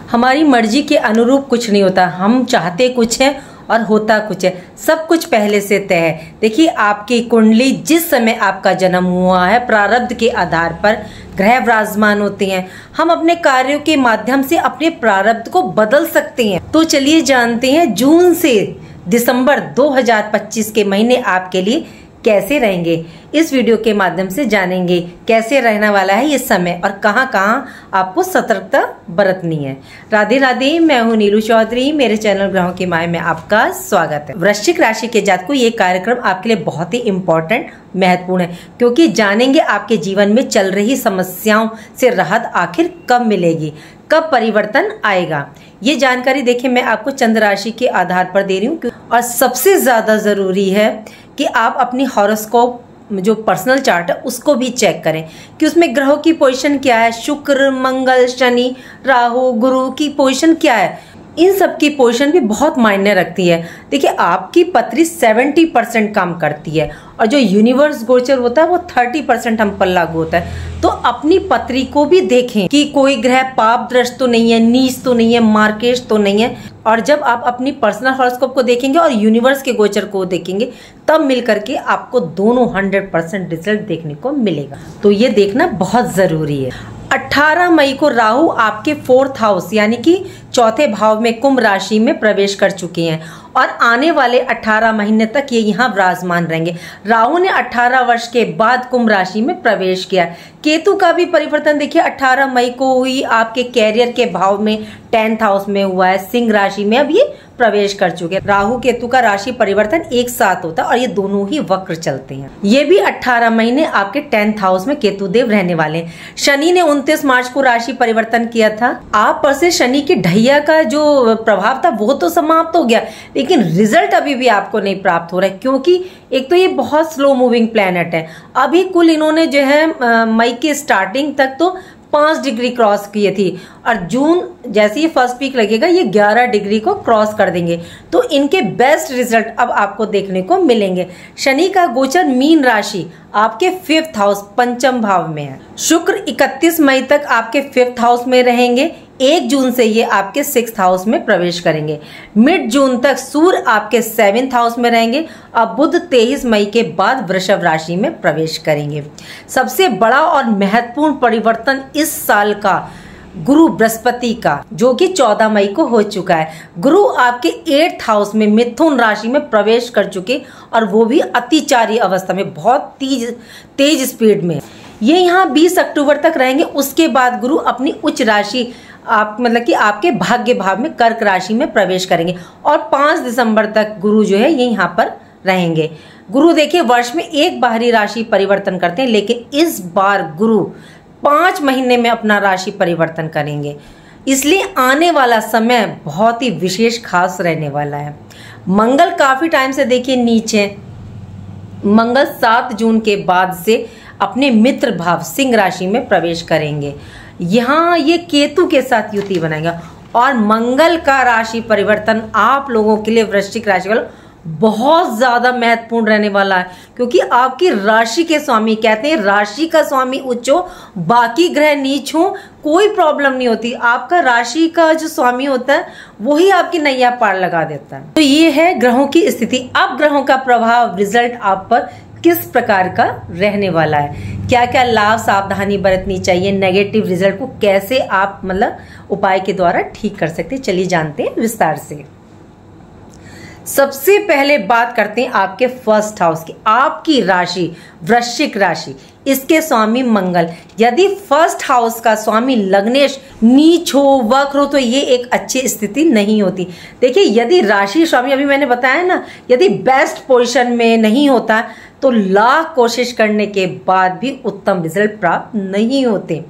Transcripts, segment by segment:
हमारी मर्जी के अनुरूप कुछ नहीं होता, हम चाहते कुछ है और होता कुछ है। सब कुछ पहले से तय है। देखिए आपकी कुंडली जिस समय आपका जन्म हुआ है, प्रारब्ध के आधार पर ग्रह विराजमान होते हैं। हम अपने कार्यों के माध्यम से अपने प्रारब्ध को बदल सकते हैं। तो चलिए जानते हैं जून से दिसंबर 2025 के महीने आपके लिए कैसे रहेंगे। इस वीडियो के माध्यम से जानेंगे कैसे रहने वाला है ये समय और कहां कहां आपको सतर्कता बरतनी है। राधे राधे, मैं हूं नीलू चौधरी। मेरे चैनल ग्रहों की माया में आपका स्वागत है। वृश्चिक राशि के जातकों, ये कार्यक्रम आपके लिए बहुत ही इम्पोर्टेंट महत्वपूर्ण है, क्योंकि जानेंगे आपके जीवन में चल रही समस्याओं से राहत आखिर कब मिलेगी, कब परिवर्तन आएगा। ये जानकारी देखिए मैं आपको चंद्र राशि के आधार पर दे रही हूँ। और सबसे ज्यादा जरूरी है कि आप अपनी हॉरोस्कोप जो पर्सनल चार्ट है उसको भी चेक करें कि उसमें ग्रहों की पोजीशन क्या है, शुक्र, मंगल, शनि, राहु, गुरु की पोजीशन क्या है। इन सब की पोजीशन भी बहुत मायने रखती है। देखिए आपकी पत्री 70% काम करती है और जो यूनिवर्स गोचर होता है वो 30% हम पर लागू होता है। तो अपनी पत्री को भी देखें कि कोई ग्रह पाप दृष्ट तो नहीं है, नीच तो नहीं है, मार्केश तो नहीं है। और जब आप अपनी पर्सनल हॉरोस्कोप को देखेंगे और यूनिवर्स के गोचर को देखेंगे, तब मिलकर के आपको दोनों 100% रिजल्ट देखने को मिलेगा। तो ये देखना बहुत जरूरी है। 18 मई को राहु आपके 4th हाउस यानी कि चौथे भाव में कुंभ राशि में प्रवेश कर चुके हैं और आने वाले 18 महीने तक ये यहाँ विराजमान रहेंगे। राहु ने 18 वर्ष के बाद कुंभ राशि में प्रवेश किया। केतु का भी परिवर्तन देखिए 18 मई को हुई, आपके कैरियर के भाव में 10th हाउस में हुआ है। सिंह राशि में अब ये प्रवेश कर चुके हैं। राहु केतु का राशि परिवर्तन एक साथ होता है और ये दोनों ही वक्र चलते हैं। ये भी 18 महीने आपके 10th हाउस में केतु देव रहने वाले हैं। शनि ने 29 मार्च को राशि परिवर्तन किया था। आप पर से शनि की ढैया का जो प्रभाव था वो तो समाप्त हो गया, लेकिन रिजल्ट अभी भी आपको नहीं प्राप्त हो रहा है, क्योंकि एक तो ये बहुत स्लो मूविंग प्लैनेट है। अभी कुल इन्होंने जो है मई के स्टार्टिंग तक तो 5 डिग्री क्रॉस किए थी और जून जैसे ही फर्स्ट वीक लगेगा ये 11 डिग्री को क्रॉस कर देंगे। तो इनके बेस्ट रिजल्ट अब आपको देखने को मिलेंगे। शनि का गोचर मीन राशि आपके 5th हाउस पंचम भाव में है। शुक्र 31 मई तक आपके 5th हाउस में रहेंगे। 1 जून से ये आपके 6th हाउस में प्रवेश करेंगे। मिड जून तक सूर्य आपके 7th हाउस में रहेंगे। अब बुध 23 मई के बाद वृषभ राशि में प्रवेश करेंगे। सबसे बड़ा और महत्वपूर्ण परिवर्तन इस साल का गुरु बृहस्पति का, जो कि 14 मई को हो चुका है। गुरु आपके 8th हाउस में मिथुन राशि में प्रवेश कर चुके और वो भी अतिचारी अवस्था में, बहुत तेज स्पीड में। ये यहाँ 20 अक्टूबर तक रहेंगे। उसके बाद गुरु अपनी उच्च राशि आप मतलब कि आपके भाग्य भाव में कर्क राशि में प्रवेश करेंगे और 5 दिसंबर तक गुरु जो है ये यहाँ पर रहेंगे। गुरु देखिए वर्ष में एक बाहरी राशि परिवर्तन करते हैं, लेकिन इस बार गुरु 5 महीने में अपना राशि परिवर्तन करेंगे। इसलिए आने वाला समय बहुत ही विशेष खास रहने वाला है। मंगल काफी टाइम से देखिए नीचे, मंगल 7 जून के बाद से अपने मित्र भाव सिंह राशि में प्रवेश करेंगे। यहाँ ये केतु के साथ युति बनाएगा और मंगल का राशि परिवर्तन आप लोगों के लिए वृश्चिक राशि वालों बहुत ज्यादा महत्वपूर्ण रहने वाला है, क्योंकि आपकी राशि के स्वामी, कहते हैं राशि का स्वामी उच्च हो, बाकी ग्रह नीच हो, कोई प्रॉब्लम नहीं होती। आपका राशि का जो स्वामी होता है वही आपकी नैया पार लगा देता है। तो ये है ग्रहों की स्थिति। अब ग्रहों का प्रभाव, रिजल्ट आप पर किस प्रकार का रहने वाला है, क्या क्या लाभ सावधानी बरतनी चाहिए, नेगेटिव रिजल्ट को कैसे आप मतलब उपाय के द्वारा ठीक कर सकते हैं, चलिए जानते हैं विस्तार से। सबसे पहले बात करते हैं आपके 1st हाउस की। आपकी राशि वृश्चिक राशि, इसके स्वामी मंगल। यदि 1st हाउस का स्वामी लग्नेश नीच हो, वक्र हो, तो ये एक अच्छी स्थिति नहीं होती। देखिए यदि राशि स्वामी, अभी मैंने बताया ना, यदि बेस्ट पोजीशन में नहीं होता तो लाख कोशिश करने के बाद भी उत्तम रिजल्ट प्राप्त नहीं होते।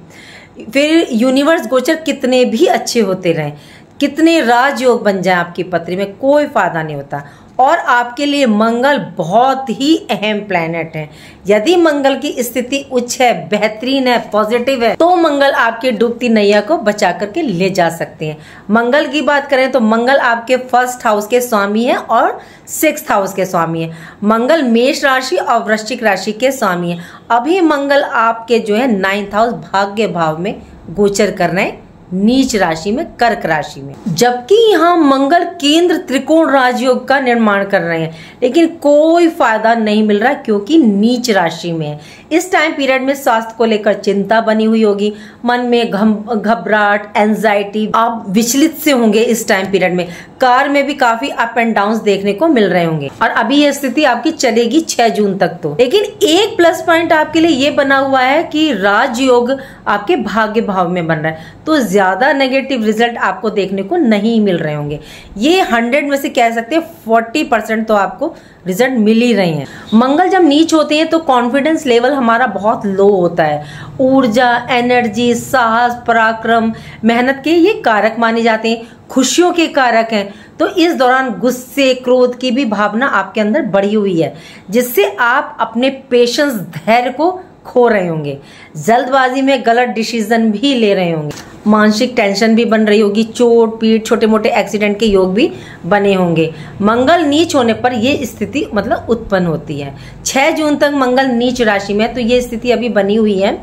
फिर यूनिवर्स गोचर कितने भी अच्छे होते रहे, कितने राजयोग बन जाए आपकी पत्री में, कोई फायदा नहीं होता। और आपके लिए मंगल बहुत ही अहम प्लैनेट है। यदि मंगल की स्थिति उच्च है, बेहतरीन है, पॉजिटिव है, तो मंगल आपके डूबती नैया को बचा करके ले जा सकते हैं। मंगल की बात करें तो मंगल आपके 1st हाउस के स्वामी है और 6th हाउस के स्वामी है। मंगल मेष राशि और वृश्चिक राशि के स्वामी है। अभी मंगल आपके जो है 9th हाउस भाग्य भाव में गोचर कर रहे हैं नीच राशि में, कर्क राशि में। जबकि यहाँ मंगल केंद्र त्रिकोण राजयोग का निर्माण कर रहे हैं, लेकिन कोई फायदा नहीं मिल रहा क्योंकि नीच राशि में है। इस टाइम पीरियड में स्वास्थ्य को लेकर चिंता बनी हुई होगी, मन में घबराहट, एंजाइटी, आप विचलित से होंगे। इस टाइम पीरियड में कार में भी काफी अप एंड डाउन देखने को मिल रहे होंगे, और अभी ये स्थिति आपकी चलेगी 6 जून तक। तो लेकिन एक प्लस पॉइंट आपके लिए ये बना हुआ है कि राजयोग आपके भाग्य भाव में बन रहा है, तो ज्यादा नेगेटिव रिजल्ट आपको देखने को नहीं मिल रहे होंगे। ये 100 में से कह सकते हैं 40% तो आपको रिजल्ट मिल ही रहे हैं। मंगल जब नीच होते हैं तो कॉन्फिडेंस लेवल हमारा बहुत लो होता है। ऊर्जा, एनर्जी, साहस, पराक्रम, मेहनत के ये कारक माने जाते हैं, खुशियों के कारक हैं। तो इस दौरान गुस्से, क्रोध की भी भावना आपके अंदर बढ़ी हुई है, जिससे आप अपने पेशेंस, धैर्य को खो रहे होंगे। जल्दबाजी में गलत डिसीजन भी ले रहे होंगे, मानसिक टेंशन भी बन रही होगी, चोट पीट, छोटे मोटे एक्सीडेंट के योग भी बने होंगे। मंगल नीच होने पर ये स्थिति मतलब उत्पन्न होती है। 6 जून तक मंगल नीच राशि में, तो ये स्थिति अभी बनी हुई है।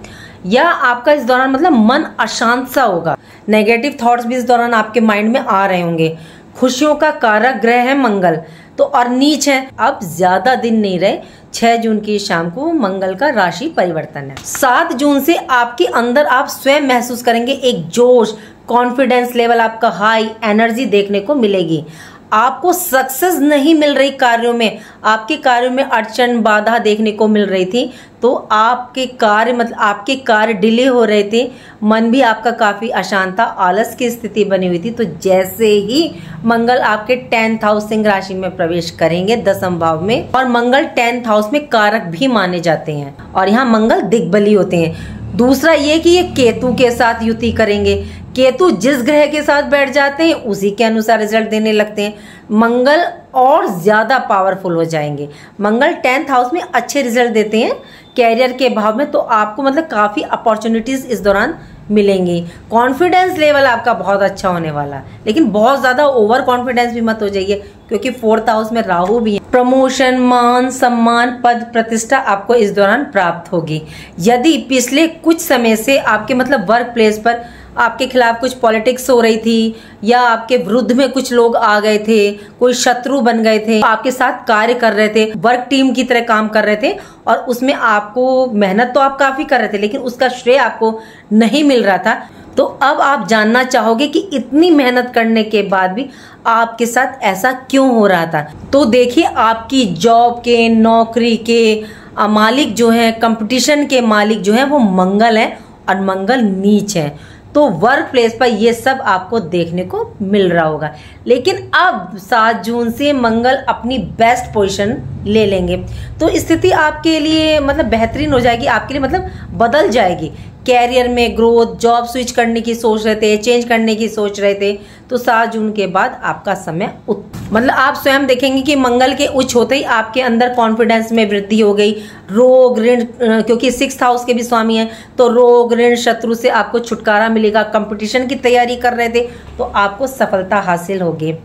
या आपका इस दौरान मतलब मन अशांत सा होगा, नेगेटिव थॉट्स भी इस दौरान आपके माइंड में आ रहे होंगे। खुशियों का कारक ग्रह है मंगल, तो और नीच है। अब ज्यादा दिन नहीं रहे, 6 जून की शाम को मंगल का राशि परिवर्तन है। 7 जून से आपके अंदर आप स्वयं महसूस करेंगे एक जोश, कॉन्फिडेंस लेवल आपका हाई, एनर्जी देखने को मिलेगी। आपको सक्सेस नहीं मिल रही कार्यों में, आपके कार्यों में अड़चन, बाधा देखने को मिल रही थी, तो आपके कार्य मतलब आपके कार्य डिले हो रहे थे। मन भी आपका काफी अशांत था, आलस की स्थिति बनी हुई थी। तो जैसे ही मंगल आपके 10th हाउस सिंह राशि में प्रवेश करेंगे, 10th भाव में, और मंगल 10th हाउस में कारक भी माने जाते हैं, और यहाँ मंगल दिग्बली होते हैं। दूसरा ये कि ये केतु के साथ युति करेंगे। केतु जिस ग्रह के साथ बैठ जाते हैं उसी के अनुसार रिजल्ट देने लगते हैं। मंगल और ज्यादा पावरफुल हो जाएंगे। मंगल 10th हाउस में अच्छे रिजल्ट देते हैं कैरियर के भाव में, तो आपको मतलब काफी अपॉर्चुनिटीज इस दौरान मिलेंगी। कॉन्फिडेंस लेवल आपका बहुत अच्छा होने वाला है, लेकिन बहुत ज्यादा ओवर कॉन्फिडेंस भी मत हो जाइए, क्योंकि 4th हाउस में राहु भी है। प्रमोशन, मान सम्मान, पद प्रतिष्ठा आपको इस दौरान प्राप्त होगी। यदि पिछले कुछ समय से आपके मतलब वर्क प्लेस पर आपके खिलाफ कुछ पॉलिटिक्स हो रही थी, या आपके विरुद्ध में कुछ लोग आ गए थे, कोई शत्रु बन गए थे, आपके साथ कार्य कर रहे थे, वर्क टीम की तरह काम कर रहे थे, और उसमें आपको मेहनत तो आप काफी कर रहे थे, लेकिन उसका श्रेय आपको नहीं मिल रहा था, तो अब आप जानना चाहोगे कि इतनी मेहनत करने के बाद भी आपके साथ ऐसा क्यों हो रहा था। तो देखिए, आपकी जॉब के, नौकरी के मालिक जो है, कंपटीशन के मालिक जो है, वो मंगल है, और मंगल नीच है। तो वर्क प्लेस पर ये सब आपको देखने को मिल रहा होगा। लेकिन अब 7 जून से मंगल अपनी बेस्ट पोजीशन ले लेंगे, तो स्थिति आपके लिए मतलब बेहतरीन हो जाएगी, आपके लिए मतलब बदल जाएगी। कैरियर में ग्रोथ, जॉब स्विच करने की सोच रहे थे, चेंज करने की सोच रहे थे, तो 7 जून के बाद आपका समय मतलब आप स्वयं देखेंगे कि मंगल के उच्च होते ही आपके अंदर कॉन्फिडेंस में वृद्धि हो गई। रोग, ऋण, क्योंकि 6th हाउस के भी स्वामी हैं, तो रोग, ऋण, शत्रु से आपको छुटकारा मिलेगा। कंपटीशन की तैयारी कर रहे थे तो आपको सफलता हासिल होगी।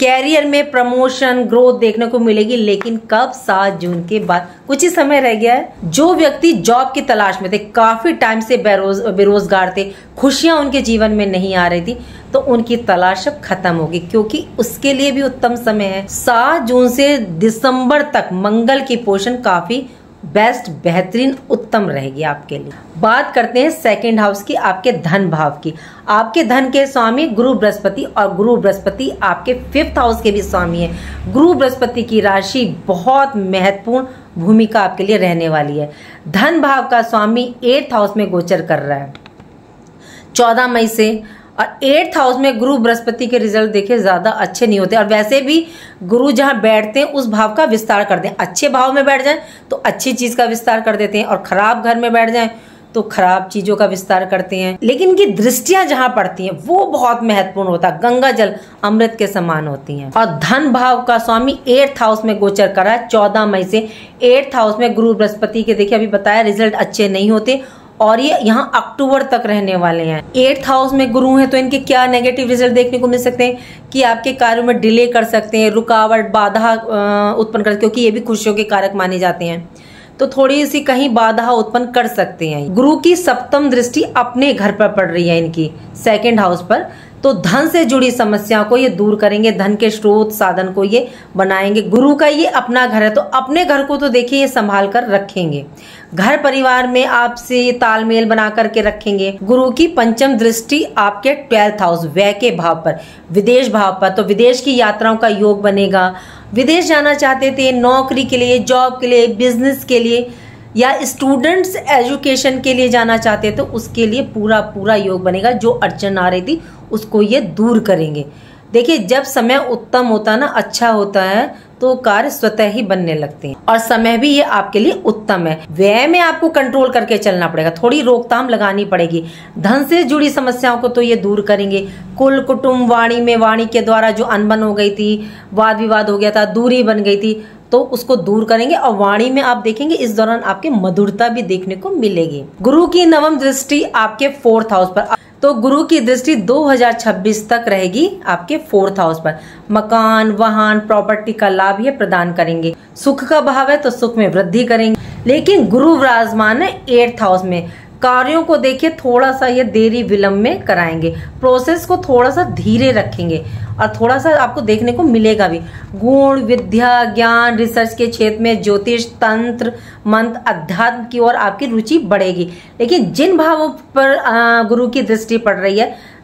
कैरियर में प्रमोशन, ग्रोथ देखने को मिलेगी, लेकिन कब? 7 जून के बाद। कुछ ही समय रह गया है। जो व्यक्ति जॉब की तलाश में थे, काफी टाइम से बेरोजगार थे, खुशियां उनके जीवन में नहीं आ रही थी, तो उनकी तलाश अब खत्म होगी, क्योंकि उसके लिए भी उत्तम समय है। 7 जून से दिसंबर तक मंगल की पोजीशन काफी बेस्ट, बेहतरीन, उत्तम रहेगी आपके लिए। बात करते हैं 2nd हाउस की, आपके धन भाव की। आपके धन के स्वामी गुरु बृहस्पति, और गुरु बृहस्पति आपके 5th हाउस के भी स्वामी हैं। गुरु बृहस्पति की राशि बहुत महत्वपूर्ण भूमिका आपके लिए रहने वाली है। धन भाव का स्वामी 8th हाउस में गोचर कर रहा है 14 मई से, और 8th हाउस में गुरु बृहस्पति के रिजल्ट देखे ज्यादा अच्छे नहीं होते, और वैसे भी गुरु जहां बैठते हैं उस भाव का विस्तार करते हैं। अच्छे भाव में बैठ जाएं तो अच्छी चीज का विस्तार कर देते हैं, और खराब घर में बैठ जाएं तो खराब चीजों का विस्तार करते हैं। लेकिन इनकी दृष्टियां जहां पड़ती हैं वो बहुत महत्वपूर्ण होता है, गंगा जल अमृत के समान होती हैं। और धन भाव का स्वामी 8th हाउस में गोचर कर रहा है 14 मई से। 8th हाउस में गुरु बृहस्पति के देखिए अभी बताया रिजल्ट अच्छे नहीं होते, और ये यहाँ अक्टूबर तक रहने वाले हैं। 8th हाउस में गुरु हैं, तो इनके क्या नेगेटिव रिजल्ट देखने को मिल सकते हैं कि आपके कार्यों में डिले कर सकते हैं, रुकावट, बाधा उत्पन्न कर, क्योंकि ये भी खुशियों के कारक माने जाते हैं। तो थोड़ी सी कहीं बाधा उत्पन्न कर सकते हैं। गुरु की सप्तम दृष्टि अपने घर पर पड़ रही है, इनकी सेकंड हाउस पर, तो धन से जुड़ी समस्याओं को ये दूर करेंगे, धन के स्रोत साधन को ये बनाएंगे। गुरु का ये अपना घर है, तो अपने घर को तो देखिए ये संभाल कर रखेंगे, घर परिवार में आपसे तालमेल बना करके रखेंगे। गुरु की पंचम दृष्टि आपके 12th हाउस व्यय के भाव पर, विदेश भाव पर, तो विदेश की यात्राओं का योग बनेगा। विदेश जाना चाहते थे, नौकरी के लिए, जॉब के लिए, बिजनेस के लिए या स्टूडेंट्स एजुकेशन के लिए जाना चाहते तो उसके लिए पूरा पूरा योग बनेगा। जो अड़चन आ रही थी उसको ये दूर करेंगे। देखिए जब समय उत्तम होता है ना, अच्छा होता है, तो कार्य स्वतः ही बनने लगते हैं और समय भी ये आपके लिए उत्तम है। व्यय में आपको कंट्रोल करके चलना पड़ेगा, थोड़ी रोकथाम लगानी पड़ेगी। धन से जुड़ी समस्याओं को तो ये दूर करेंगे। कुल कुटुंब वाणी के द्वारा जो अनबन हो गई थी, वाद विवाद हो गया था, दूरी बन गई थी, तो उसको दूर करेंगे। और वाणी में आप देखेंगे इस दौरान आपके मधुरता भी देखने को मिलेगी। गुरु की नवम दृष्टि आपके 4th हाउस पर, तो गुरु की दृष्टि 2026 तक रहेगी आपके 4th हाउस पर। मकान, वाहन, प्रॉपर्टी का लाभ ये प्रदान करेंगे। सुख का भाव है तो सुख में वृद्धि करेंगे। लेकिन गुरु विराजमान है 8th हाउस में, कार्यों को देखिए थोड़ा सा ये देरी विलंब में कराएंगे, प्रोसेस को थोड़ा सा धीरे रखेंगे और थोड़ा सा आपको देखने को मिलेगा भी। गुण, विद्या, ज्ञान, रिसर्च के क्षेत्र में, ज्योतिष, तंत्र, मंत्र, अध्यात्म की ओर आपकी रुचि बढ़ेगी। लेकिन जिन भावों पर गुरु की दृष्टि पड़ रही है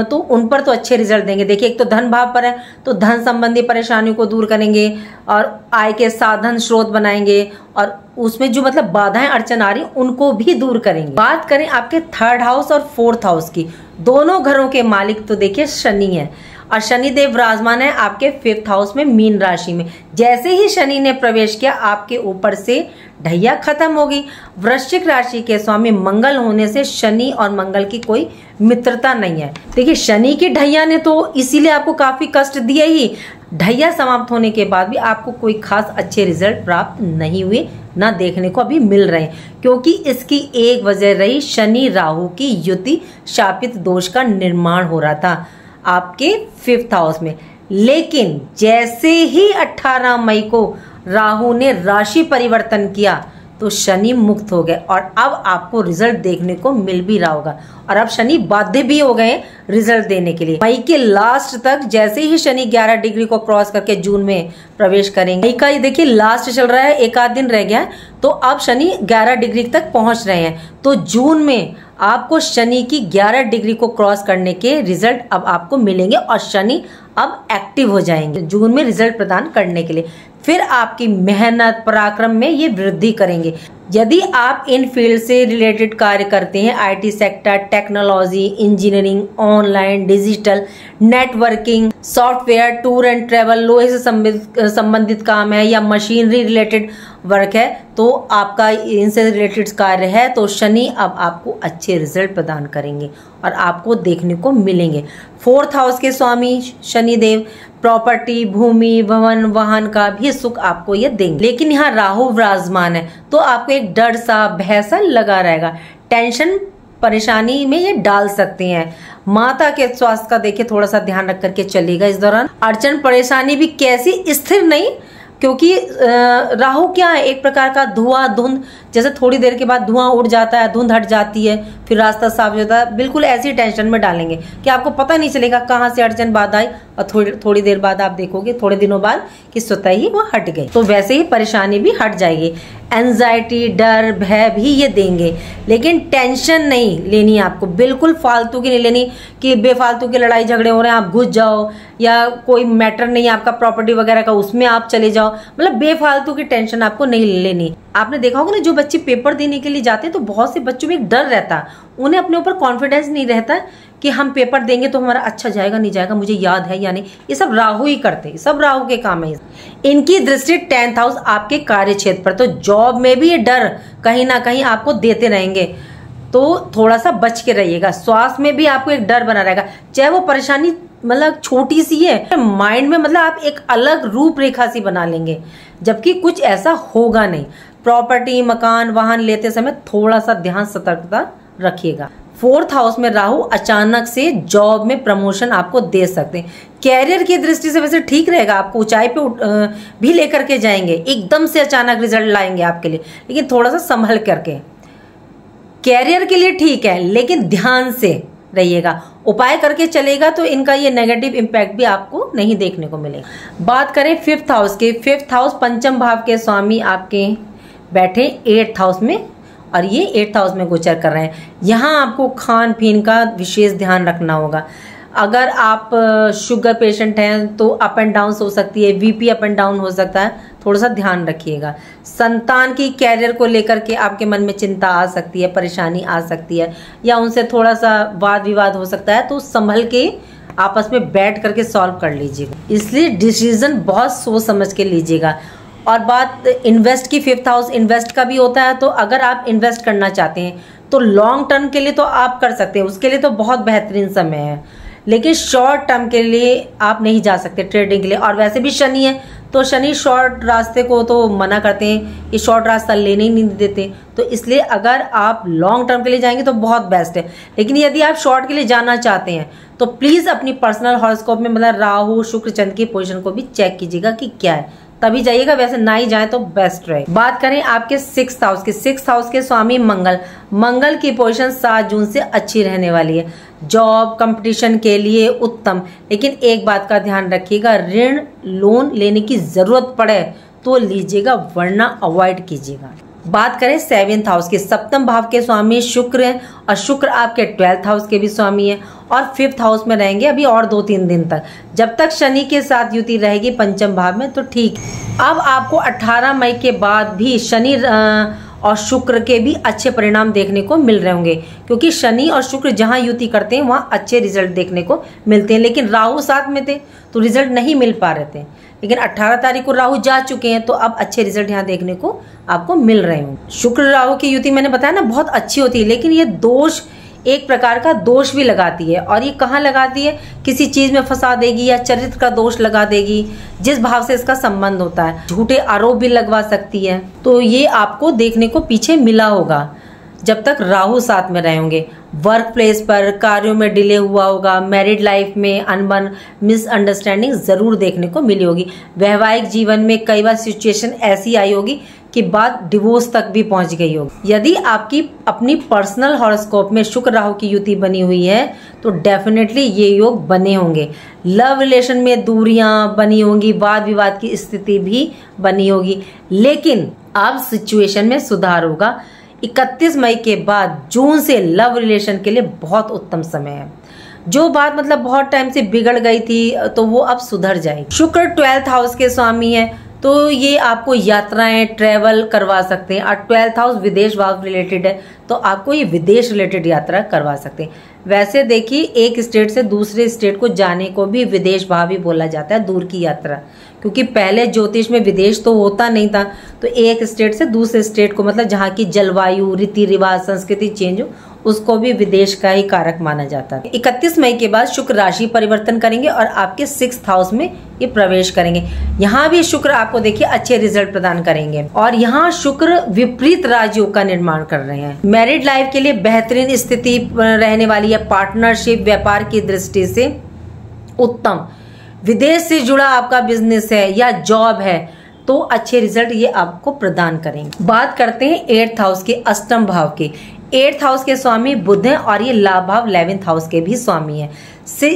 तो उन पर तो अच्छे रिजल्ट देंगे। देखिए एक तो धन भाव पर है, तो धन संबंधी परेशानियों को दूर करेंगे और आय के साधन स्रोत बनाएंगे और उसमें जो मतलब बाधाएं अड़चन आ रही उनको भी दूर करेंगे। बात करें आपके 3rd हाउस और 4th हाउस की, दोनों घरों के मालिक तो देखिए शनि है और शनिदेव विराजमान है आपके 5th हाउस में, मीन राशि में। जैसे ही शनि ने प्रवेश किया आपके ऊपर से ढैया खत्म होगी। वृश्चिक राशि के स्वामी मंगल होने से शनि और मंगल की कोई मित्रता नहीं है। देखिए शनि की ढैया ने तो इसीलिए आपको काफी कष्ट दिए ही, ढैया समाप्त होने के बाद भी आपको कोई खास अच्छे रिजल्ट प्राप्त नहीं हुए, ना देखने को अभी मिल रहे हैं, क्योंकि इसकी एक वजह रही शनि राहु की युति, शापित दोष का निर्माण हो रहा था आपके 5th हाउस में। लेकिन जैसे ही 18 मई को राहु ने राशि परिवर्तन किया तो शनि मुक्त हो गए और अब आपको रिजल्ट देखने को मिल भी रहा होगा। और अब शनि बाध्य भी हो गए रिजल्ट देने के लिए। मई के लास्ट तक जैसे ही शनि 11 डिग्री को क्रॉस करके जून में प्रवेश करेंगे, मई का ये देखिए लास्ट चल रहा है, एक आध दिन रह गया है, तो अब शनि 11 डिग्री तक पहुंच रहे हैं। तो जून में आपको शनि की 11 डिग्री को क्रॉस करने के रिजल्ट अब आपको मिलेंगे और शनि अब एक्टिव हो जाएंगे जून में रिजल्ट प्रदान करने के लिए। फिर आपकी मेहनत पराक्रम में ये वृद्धि करेंगे। यदि आप इन फील्ड से रिलेटेड कार्य करते हैं, IT sector, technology, engineering, online, digital, networking, software, tour and travel, लोहे से संबंधित काम है या मशीनरी रिलेटेड वर्क है, तो आपका इनसे रिलेटेड कार्य है, तो शनि अब आपको अच्छे रिजल्ट प्रदान करेंगे और आपको देखने को मिलेंगे। 4th हाउस के स्वामी शनिदेव प्रॉपर्टी, भूमि, भवन, वाहन का भी सुख आपको ये देंगे। लेकिन यहाँ राहु विराजमान है तो आपको एक डर सा, भय सा लगा रहेगा, टेंशन परेशानी में ये डाल सकते हैं। माता के स्वास्थ्य का देखिए थोड़ा सा ध्यान रख करके चलेगा इस दौरान। अड़चन परेशानी भी कैसी, स्थिर नहीं, क्योंकि राहु क्या है, एक प्रकार का धुआं, धुंध, जैसे थोड़ी देर के बाद धुआं उड़ जाता है, धुंध हट जाती है, फिर रास्ता साफ हो जाता है, बिल्कुल ऐसी टेंशन में डालेंगे कि आपको पता नहीं चलेगा कहाँ से अड़चन बाधा आई और थोड़ी देर बाद आप देखोगे, थोड़े दिनों बाद, कि स्वतः ही वो हट गए। तो वैसे ही परेशानी भी हट जाएगी। एंजाइटी, डर, भय भी ये देंगे, लेकिन टेंशन नहीं लेनी आपको, बिल्कुल फालतू की नहीं लेनी कि बेफालतू की लड़ाई झगड़े हो रहे हैं आप घुस जाओ, या कोई मैटर नहीं आपका प्रॉपर्टी वगैरह का उसमें आप चले जाओ, मतलब बेफालतू की टेंशन आपको नहीं लेनी। आपने देखा होगा ना, जो बच्चे पेपर देने के लिए जाते हैं तो बहुत से बच्चों में एक डर रहता है, उन्हें अपने ऊपर कॉन्फिडेंस नहीं रहता कि हम पेपर देंगे तो हमारा अच्छा जाएगा नहीं जाएगा, मुझे याद है या नहीं। ये सब राहु ही करते हैं, सब राहु के काम है। इनकी दृष्टि 10th हाउस आपके कार्य क्षेत्र पर, तो जॉब में भी ये डर कहीं ना कहीं आपको देते रहेंगे, तो थोड़ा सा बच के रहिएगा। स्वास्थ्य में भी आपको एक डर बना रहेगा, चाहे वो परेशानी मतलब छोटी सी है, माइंड में मतलब आप एक अलग रूपरेखा सी बना लेंगे, जबकि कुछ ऐसा होगा नहीं। प्रॉपर्टी, मकान, वाहन लेते समय थोड़ा सा ध्यान, सतर्कता रखिएगा। 4th हाउस में राहु अचानक से जॉब में प्रमोशन आपको दे सकते हैं। कैरियर की दृष्टि से वैसे ठीक रहेगा, आपको ऊंचाई पे भी लेकर के जाएंगे, एकदम से अचानक रिजल्ट लाएंगे आपके लिए, लेकिन थोड़ा सा संभल करके। कैरियर के लिए ठीक है, लेकिन ध्यान से रहिएगा, उपाय करके चलेगा तो इनका ये नेगेटिव इम्पैक्ट भी आपको नहीं देखने को मिलेगा। बात करें 5th हाउस की, 5th हाउस पंचम भाव के स्वामी आपके बैठे 8th हाउस में, और ये 8th हाउस में गोचर कर रहे हैं। यहाँ आपको खान पीन का विशेष ध्यान रखना होगा। अगर आप शुगर पेशेंट हैं तो अप एंड डाउन हो सकती है, बीपी अप एंड डाउन हो सकता है, थोड़ा सा ध्यान रखिएगा। संतान की कैरियर को लेकर के आपके मन में चिंता आ सकती है, परेशानी आ सकती है, या उनसे थोड़ा सा वाद विवाद हो सकता है, तो संभल के आपस में बैठ करके सॉल्व कर लीजिएगा। इसलिए डिसीजन बहुत सोच समझ के लीजिएगा। और बात इन्वेस्ट की, 5th हाउस इन्वेस्ट का भी होता है, तो अगर आप इन्वेस्ट करना चाहते हैं तो लॉन्ग टर्म के लिए तो आप कर सकते हैं, उसके लिए तो बहुत बेहतरीन समय है, लेकिन शॉर्ट टर्म के लिए आप नहीं जा सकते ट्रेडिंग के लिए। और वैसे भी शनि है, तो शनि शॉर्ट रास्ते को तो मना करते हैं, ये शॉर्ट रास्ता लेने ही नहीं देते, तो इसलिए अगर आप लॉन्ग टर्म के लिए जाएंगे तो बहुत बेस्ट है। लेकिन यदि आप शॉर्ट के लिए जाना चाहते हैं तो प्लीज़ अपनी पर्सनल हॉरोस्कोप में मतलब राहु शुक्र चंद्र की पोजीशन को भी चेक कीजिएगा कि क्या है, तभी जाइएगा, वैसे ना ही जाए तो बेस्ट रहे। बात करें आपके 6th हाउस के, 6th हाउस के स्वामी मंगल, मंगल की पोजीशन 7 जून से अच्छी रहने वाली है, जॉब कंपटीशन के लिए उत्तम। लेकिन एक बात का ध्यान रखिएगा, ऋण लोन लेने की जरूरत पड़े तो लीजिएगा, वरना अवॉइड कीजिएगा। बात करें 7th हाउस के, 7th भाव के स्वामी शुक्र हैं, और शुक्र आपके 12th हाउस के भी स्वामी हैं, और 5th हाउस में रहेंगे अभी और 2-3 दिन तक, जब तक शनि के साथ युति रहेगी पंचम भाव में तो ठीक। अब आपको 18 मई के बाद भी शनि और शुक्र के भी अच्छे परिणाम देखने को मिल रहे होंगे, क्योंकि शनि और शुक्र जहां युति करते हैं वहां अच्छे रिजल्ट देखने को मिलते हैं। लेकिन राहु साथ में थे तो रिजल्ट नहीं मिल पा रहे थे, लेकिन 18 तारीख को राहु जा चुके हैं तो अब अच्छे रिजल्ट यहाँ देखने को आपको मिल रहे होंगे। शुक्र राहु की युति मैंने बताया ना बहुत अच्छी होती है, लेकिन ये दोष एक प्रकार का दोष भी लगाती है। और ये कहाँ लगाती है, किसी चीज में फंसा देगी या चरित्र का दोष लगा देगी, जिस भाव से इसका संबंध होता है। झूठे आरोप भी लगवा सकती है, तो ये आपको देखने को पीछे मिला होगा जब तक राहु साथ में रहे होंगे। वर्क प्लेस पर कार्यों में डिले हुआ होगा, मैरिड लाइफ में अनबन मिसअंडरस्टैंडिंग जरूर देखने को मिली होगी। वैवाहिक जीवन में कई बार सिचुएशन ऐसी आई होगी कि बात डिवोर्स तक भी पहुंच गई होगी। यदि आपकी अपनी पर्सनल हॉरोस्कोप में शुक्र राहु की युति बनी हुई है तो डेफिनेटली ये योग बने होंगे। लव रिलेशन में दूरियां बनी होंगी, वाद विवाद की स्थिति भी बनी होगी, लेकिन अब सिचुएशन में सुधार होगा। 31 मई के बाद जून से लव रिलेशन के लिए बहुत उत्तम समय है। जो बात मतलब बहुत टाइम से बिगड़ गई थी तो वो अब सुधर जाएगी। शुक्र 12th हाउस के स्वामी है, तो ये आपको यात्राएं ट्रेवल करवा सकते हैं। और 12th हाउस विदेश भाव रिलेटेड है, तो आपको ये विदेश रिलेटेड यात्रा करवा सकते हैं। वैसे देखिए, एक स्टेट से दूसरे स्टेट को जाने को भी विदेश भाव ही बोला जाता है, दूर की यात्रा, क्योंकि पहले ज्योतिष में विदेश तो होता नहीं था, तो एक स्टेट से दूसरे स्टेट को मतलब जहाँ की जलवायु रीति रिवाज संस्कृति चेंज हो उसको भी विदेश का ही कारक माना जाता है। 31 मई के बाद शुक्र राशि परिवर्तन करेंगे और आपके 6th हाउस में ये प्रवेश करेंगे। यहाँ भी शुक्र आपको देखिए अच्छे रिजल्ट प्रदान करेंगे, और यहाँ शुक्र विपरीत राजयोग का निर्माण कर रहे हैं। मैरिड लाइफ के लिए बेहतरीन स्थिति रहने वाली है। पार्टनरशिप व्यापार की दृष्टि से उत्तम। विदेश से जुड़ा आपका बिजनेस है या जॉब है तो अच्छे रिजल्ट ये आपको प्रदान करेंगे। बात करते हैं 8th हाउस के, अष्टम भाव के। 8th हाउस के स्वामी बुध हैं और ये लाभ भाव 11th हाउस के भी स्वामी हैं।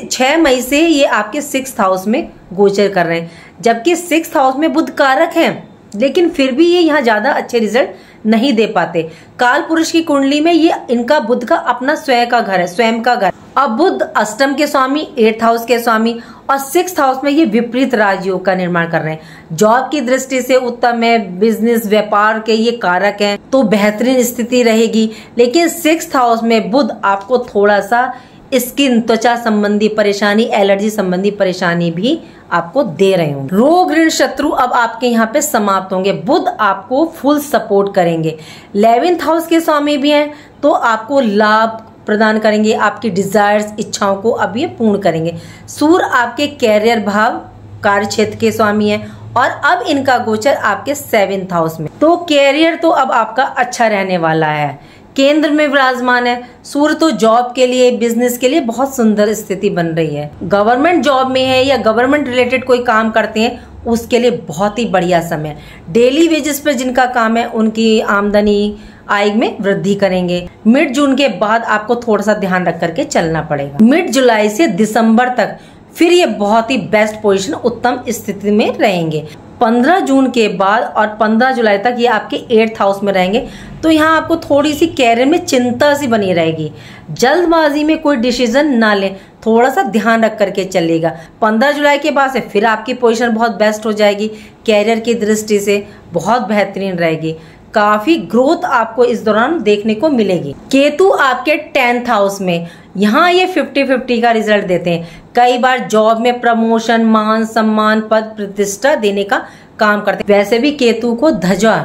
6 मई से ये आपके 6th हाउस में गोचर कर रहे हैं, जबकि 6th हाउस में बुध कारक हैं, लेकिन फिर भी ये यहाँ ज्यादा अच्छे रिजल्ट नहीं दे पाते। काल पुरुष की कुंडली में ये इनका बुध का अपना स्वयं का घर है, स्वयं का घर। अब बुध अष्टम के स्वामी, 8th हाउस के स्वामी, और 6th हाउस में ये विपरीत राजयोग का निर्माण कर रहे हैं। जॉब की दृष्टि से उत्तम है, बिजनेस व्यापार के ये कारक हैं, तो बेहतरीन स्थिति रहेगी। लेकिन 6th हाउस में बुध आपको थोड़ा सा स्किन त्वचा संबंधी परेशानी, एलर्जी संबंधी परेशानी भी आपको दे रहे होंगे। रोग ऋण शत्रु अब आपके यहाँ पे समाप्त होंगे। बुध आपको फुल सपोर्ट करेंगे। 11th हाउस के स्वामी भी हैं, तो आपको लाभ प्रदान करेंगे, आपकी डिजायर्स इच्छाओं को अब ये पूर्ण करेंगे। सूर्य आपके कैरियर भाव कार्य क्षेत्र के स्वामी हैं, और अब इनका गोचर आपके 7th हाउस में, तो कैरियर तो अब आपका अच्छा रहने वाला है। केंद्र में विराजमान है। सूर्य तो जॉब के लिए, बिजनेस के लिए बहुत सुंदर स्थिति बन रही है। गवर्नमेंट जॉब में है या गवर्नमेंट रिलेटेड कोई काम करते हैं उसके लिए बहुत ही बढ़िया समय। डेली वेजेस पर जिनका काम है उनकी आमदनी आय में वृद्धि करेंगे। मिड जून के बाद आपको थोड़ा सा ध्यान रख करके चलना पड़ेगा। मिड जुलाई से दिसंबर तक फिर ये बहुत ही बेस्ट पोजीशन, उत्तम स्थिति में रहेंगे। 15 जून के बाद और 15 जुलाई तक ये आपके 8th हाउस में रहेंगे। तो यहाँ आपको थोड़ी सी कैरियर में चिंता सी बनी रहेगी। जल्दबाजी में कोई डिसीजन ना लें, थोड़ा सा ध्यान रख करके चलिएगा। 15 जुलाई के बाद से फिर आपकी पोजीशन बहुत बेस्ट हो जाएगी। कैरियर की दृष्टि से बहुत बेहतरीन रहेगी। काफी ग्रोथ आपको इस दौरान देखने को मिलेगी। केतु आपके 10th हाउस में, यहाँ ये 50-50 का रिजल्ट देते हैं। कई बार जॉब में प्रमोशन, मान सम्मान, पद प्रतिष्ठा देने का काम करते हैं। वैसे भी केतु को ध्वजा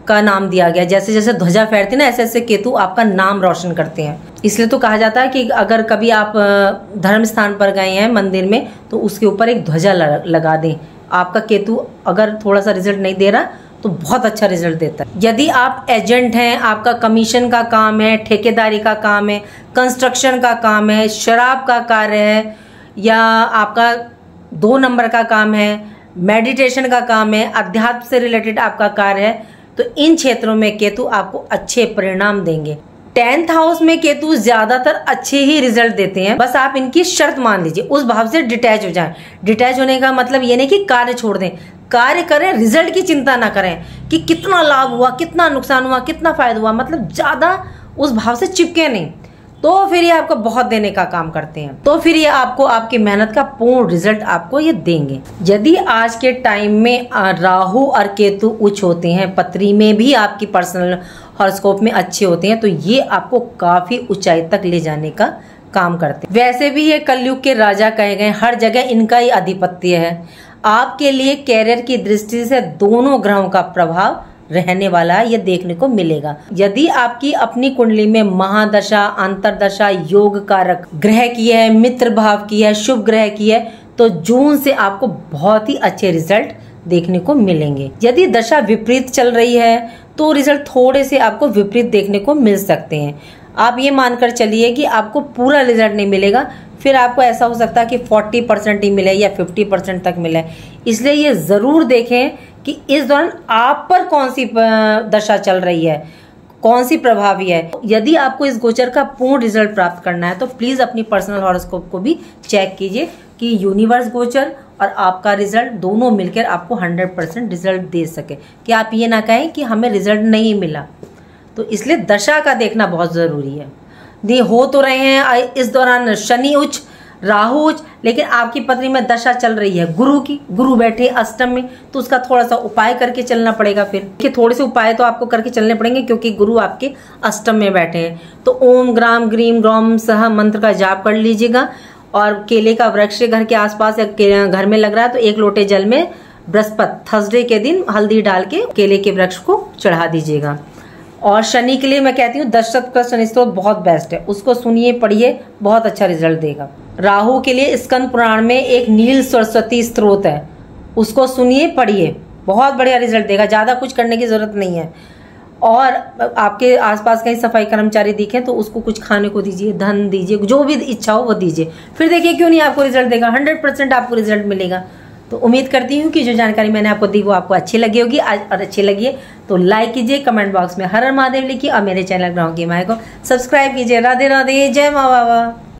का नाम दिया गया, जैसे जैसे ध्वजा फहरती ना ऐसे ऐसे केतु आपका नाम रोशन करते हैं। इसलिए तो कहा जाता है कि अगर कभी आप धर्म स्थान पर गए हैं मंदिर में तो उसके ऊपर एक ध्वजा लगा दें। आपका केतु अगर थोड़ा सा रिजल्ट नहीं दे रहा तो बहुत अच्छा रिजल्ट देता है। यदि आप एजेंट हैं, आपका कमीशन का काम है, ठेकेदारी का काम है, कंस्ट्रक्शन का काम है, शराब का कार्य है, या आपका 2 नंबर का काम है, मेडिटेशन का काम है, अध्यात्म से रिलेटेड आपका कार्य है, तो इन क्षेत्रों में केतु आपको अच्छे परिणाम देंगे। 10th हाउस में केतु ज्यादातर अच्छे ही रिजल्ट देते हैं। बस आप इनकी शर्त मान लीजिए, उस भाव से डिटैच हो जाएं। डिटैच होने का मतलब ये नहीं कि कार्य छोड़ दें, कार्य करें, रिजल्ट की चिंता ना करें कि कितना लाभ हुआ, कितना नुकसान हुआ, कितना फायदा हुआ, मतलब ज्यादा उस भाव से चिपके नहीं, तो फिर ये आपको बहुत देने का काम करते हैं। तो फिर ये आपको आपकी मेहनत का पूर्ण रिजल्ट आपको ये देंगे। यदि आज के टाइम में राहु और केतु उच्च होते हैं, पत्री में भी आपकी पर्सनल हॉरोस्कोप में अच्छे होते हैं, तो ये आपको काफी ऊंचाई तक ले जाने का काम करते हैं। वैसे भी ये कलयुग के राजा कहे गए, हर जगह इनका ही आधिपत्य है। आपके लिए कैरियर की दृष्टि से दोनों ग्रहों का प्रभाव रहने वाला है, ये देखने को मिलेगा। यदि आपकी अपनी कुंडली में महादशा, अंतरदशा, योग कारक ग्रह की है, मित्र भाव की है, शुभ ग्रह की है, तो जून से आपको बहुत ही अच्छे रिजल्ट देखने को मिलेंगे। यदि दशा विपरीत चल रही है तो रिजल्ट थोड़े से आपको विपरीत देखने को मिल सकते हैं। आप ये मानकर चलिए कि आपको पूरा रिजल्ट नहीं मिलेगा, फिर आपको ऐसा हो सकता है कि 40% ही मिले या 50% तक मिले। इसलिए ये जरूर देखें कि इस दौरान आप पर कौन सी दशा चल रही है, कौन सी प्रभावी है। यदि आपको इस गोचर का पूर्ण रिजल्ट प्राप्त करना है तो प्लीज अपनी पर्सनल हॉरोस्कोप को भी चेक कीजिए कि यूनिवर्स गोचर और आपका रिजल्ट दोनों मिलकर आपको 100% रिजल्ट दे सके, कि आप ये ना कहें कि हमें रिजल्ट नहीं मिला। तो इसलिए दशा का देखना बहुत जरूरी है। हो तो रहे हैं इस दौरान शनि उच्च, राहु उच्च, लेकिन आपकी पत्नी में दशा चल रही है गुरु की, गुरु बैठे अष्टम में, तो उसका थोड़ा सा उपाय करके चलना पड़ेगा। फिर कि थोड़े से उपाय तो आपको करके चलने पड़ेंगे क्योंकि गुरु आपके अष्टम में बैठे हैं। तो ओम ग्राम ग्रीम ग्रौम सह मंत्र का जाप कर लीजिएगा, और केले का वृक्ष घर के आसपास या घर में लग रहा है तो 1 लोटे जल में बृहस्पति थर्सडे के दिन हल्दी डाल के केले के वृक्ष को चढ़ा दीजिएगा। और शनि के लिए मैं कहती हूँ दशरथ का शनि स्तोत्र बहुत बेस्ट है, उसको सुनिए, पढ़िए, बहुत अच्छा रिजल्ट देगा। राहु के लिए स्कंद पुराण में एक नील सरस्वती स्त्रोत है, उसको सुनिए, पढ़िए, बहुत बढ़िया रिजल्ट देगा। ज्यादा कुछ करने की जरूरत नहीं है। और आपके आसपास कहीं सफाई कर्मचारी दिखे तो उसको कुछ खाने को दीजिए, धन दीजिए, जो भी इच्छा हो वो दीजिए, फिर देखिए क्यों नहीं आपको रिजल्ट देगा, 100% आपको रिजल्ट मिलेगा। तो उम्मीद करती हूँ कि जो जानकारी मैंने आपको दी वो आपको अच्छी लगी होगी। और अच्छी लगी है तो लाइक कीजिए, कमेंट बॉक्स में हर हर महादेव लिखिए, और मेरे चैनल ग्रहों की माया को सब्सक्राइब कीजिए। राधे राधे, जय माँ बाबा।